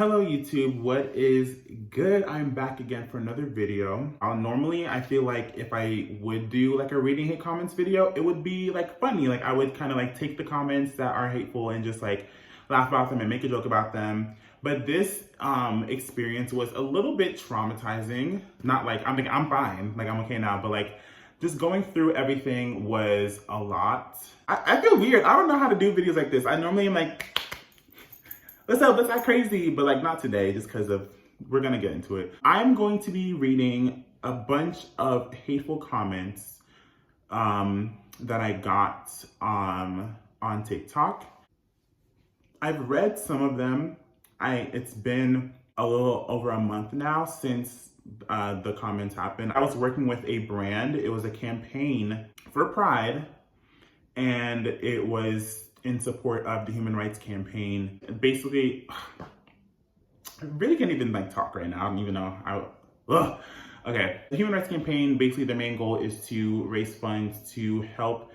Hello YouTube, what is good? I'm back again for another video. Normally I feel like if I would do like a reading hate comments video, it would be like funny. Like I would kind of like take the comments that are hateful and just like laugh about them and make a joke about them. But this experience was a little bit traumatizing. Not like, I'm fine, like I'm okay now, but like just going through everything was a lot. I feel weird. I don't know how to do videos like this. I normally am like, let's act crazy, but like not today, just because of, we're gonna get into it. I'm going to be reading a bunch of hateful comments that I got on TikTok. I've read some of them. It's been a little over a month now since the comments happened. I was working with a brand. It was a campaign for Pride, and it was in support of the human rights campaign. Basically, I really can't even like talk right now. I don't even know. Okay, the human rights campaign, basically the main goal is to raise funds to help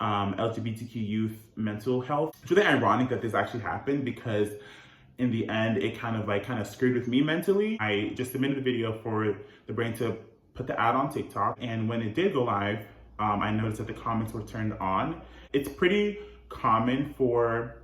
LGBTQ youth mental health. It's really ironic that this actually happened because in the end, it kind of screwed with me mentally. I just submitted a video for the brand to put the ad on TikTok, and when it did go live, I noticed that the comments were turned on. It's pretty common for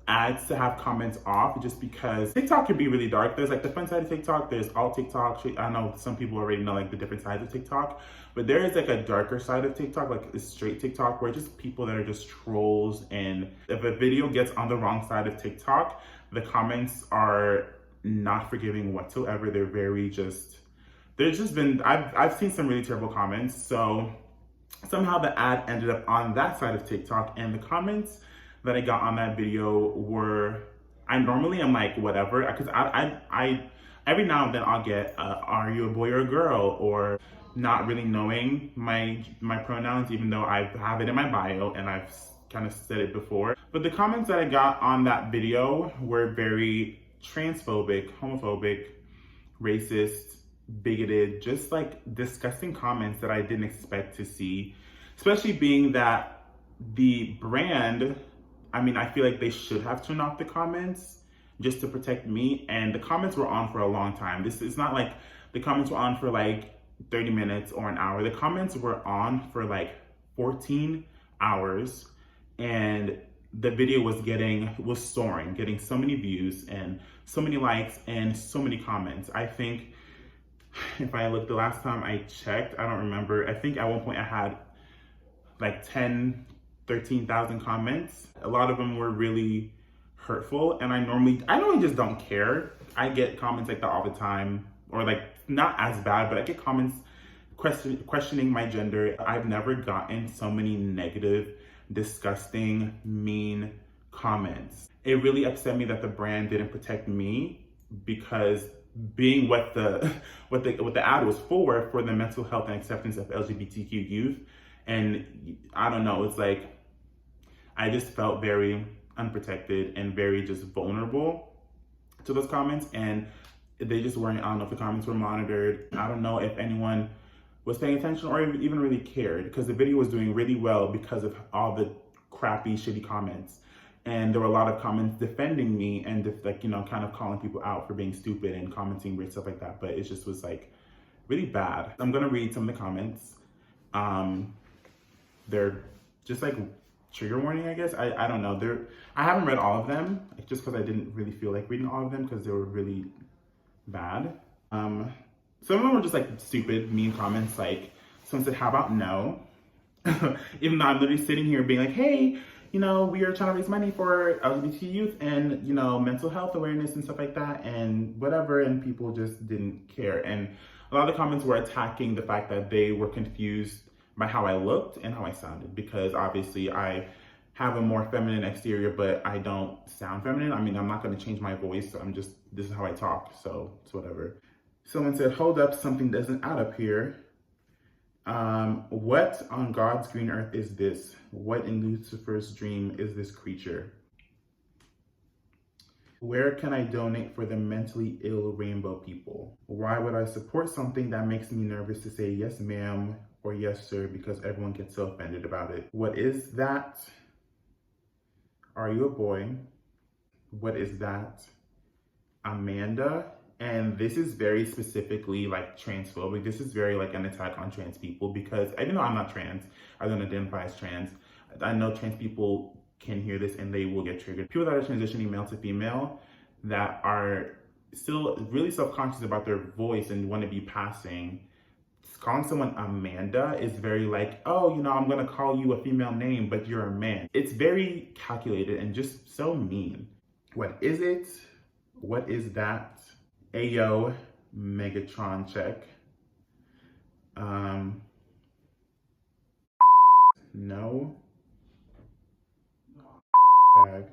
ads to have comments off just because TikTok can be really dark. There's like the fun side of TikTok, there's all TikTok. I know some people already know like the different sides of TikTok, but there is like a darker side of TikTok, like the straight TikTok, where just people that are just trolls, and if a video gets on the wrong side of TikTok, the comments are not forgiving whatsoever. They're very just, there's just been, I've seen some really terrible comments. So somehow the ad ended up on that side of TikTok, and the comments that I got on that video were, I normally am like, whatever, because I every now and then I'll get, are you a boy or a girl? Or not really knowing my pronouns, even though I have it in my bio and I've kind of said it before. But the comments that I got on that video were very transphobic, homophobic, racist, bigoted, just like disgusting comments that I didn't expect to see, especially being that the brand, I feel like they should have turned off the comments just to protect me, and the comments were on for a long time. This is not like the comments were on for like 30 minutes or an hour. The comments were on for like 14 hours, and the video was soaring, getting so many views and so many likes and so many comments. I think if I look, the last time I checked, I don't remember, I think at one point I had like 13,000 comments. A lot of them were really hurtful, and I normally just don't care. I get comments like that all the time, or like not as bad, but I get comments questioning my gender. I've never gotten so many negative, disgusting, mean comments. It really upset me that the brand didn't protect me, because being what the ad was for the mental health and acceptance of LGBTQ youth. And I don't know, it's like, I just felt very unprotected and very just vulnerable to those comments, and they just weren't, I don't know if the comments were monitored. I don't know if anyone was paying attention or even really cared, because the video was doing really well because of all the crappy, shitty comments. And there were a lot of comments defending me and like, kind of calling people out for being stupid and commenting weird stuff like that. But it just was like really bad. I'm gonna read some of the comments. They're just like trigger warning, I guess. I don't know. I haven't read all of them, just because I didn't really feel like reading all of them because they were really bad. Some of them were just like stupid, mean comments. Like someone said, "How about no?" Even though I'm literally sitting here being like, "Hey, we are trying to raise money for LGBT youth and, mental health awareness and stuff like that and whatever," and people just didn't care. And a lot of the comments were attacking the fact that they were confused by how I looked and how I sounded, because obviously I have a more feminine exterior, but I don't sound feminine. I'm not going to change my voice. So this is how I talk. So it's whatever. Someone said, "Hold up, something doesn't add up here. What on God's green earth is this? What in Lucifer's dream is this creature? Where can I donate for the mentally ill rainbow people? Why would I support something that makes me nervous to say yes, ma'am, or yes, sir, because everyone gets so offended about it? What is that? Are you a boy? What is that? Amanda, and this is very specifically like transphobic. This is very like an attack on trans people because even though I'm not trans, I don't identify as trans. I know trans people can hear this and they will get triggered. People that are transitioning male to female that are still really self-conscious about their voice and want to be passing, calling someone Amanda is very like, oh, you know, I'm gonna call you a female name, but you're a man. It's very calculated and just so mean. What is it? What is that? Ayo, Megatron check. No. Bag.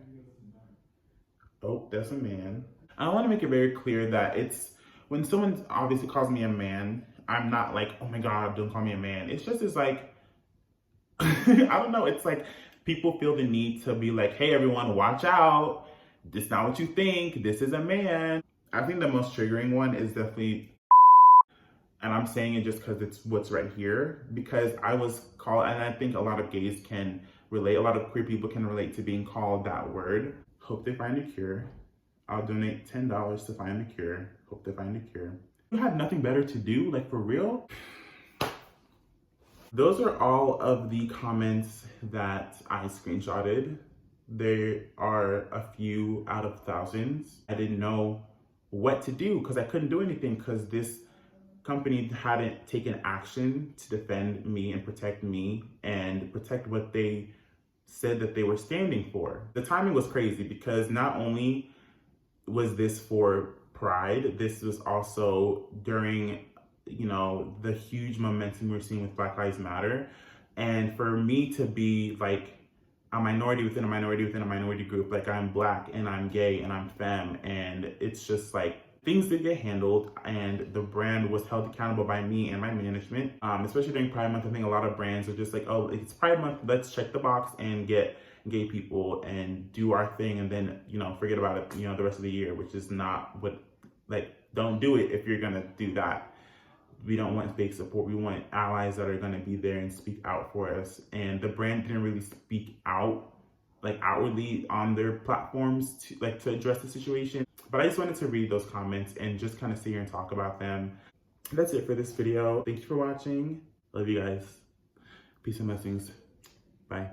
Oh, that's a man. I want to make it very clear that it's when someone obviously calls me a man, I'm not like, oh my God, don't call me a man. It's just it's like, I don't know. It's like people feel the need to be like, hey, everyone, watch out. This is not what you think. This is a man. I think the most triggering one is definitely, and I'm saying it just because it's what's right here, because I was called, and I think a lot of gays can relate, a lot of queer people can relate to being called that word. Hope they find a cure. I'll donate $10 to find a cure. Hope they find a cure. You have nothing better to do, like for real? Those are all of the comments that I screenshotted. There are a few out of thousands. I didn't know what to do because I couldn't do anything because this company hadn't taken action to defend me and protect what they said that they were standing for. The timing was crazy because not only was this for Pride, this was also during, you know, the huge momentum we're seeing with Black Lives Matter. And for me to be like a minority within a minority within a minority group, like I'm Black and I'm gay and I'm femme, and it's just like things did get handled and the brand was held accountable by me and my management. Especially during Pride Month, I think a lot of brands are just like, oh, it's Pride Month, let's check the box and get gay people and do our thing and then, you know, forget about it, you know, the rest of the year, which is not what, like, don't do it if you're gonna do that. We don't want fake support. We want allies that are gonna be there and speak out for us. And the brand didn't really speak out, like outwardly on their platforms to address the situation. But I just wanted to read those comments and just kind of sit here and talk about them. That's it for this video. Thank you for watching. Love you guys. Peace and blessings. Bye.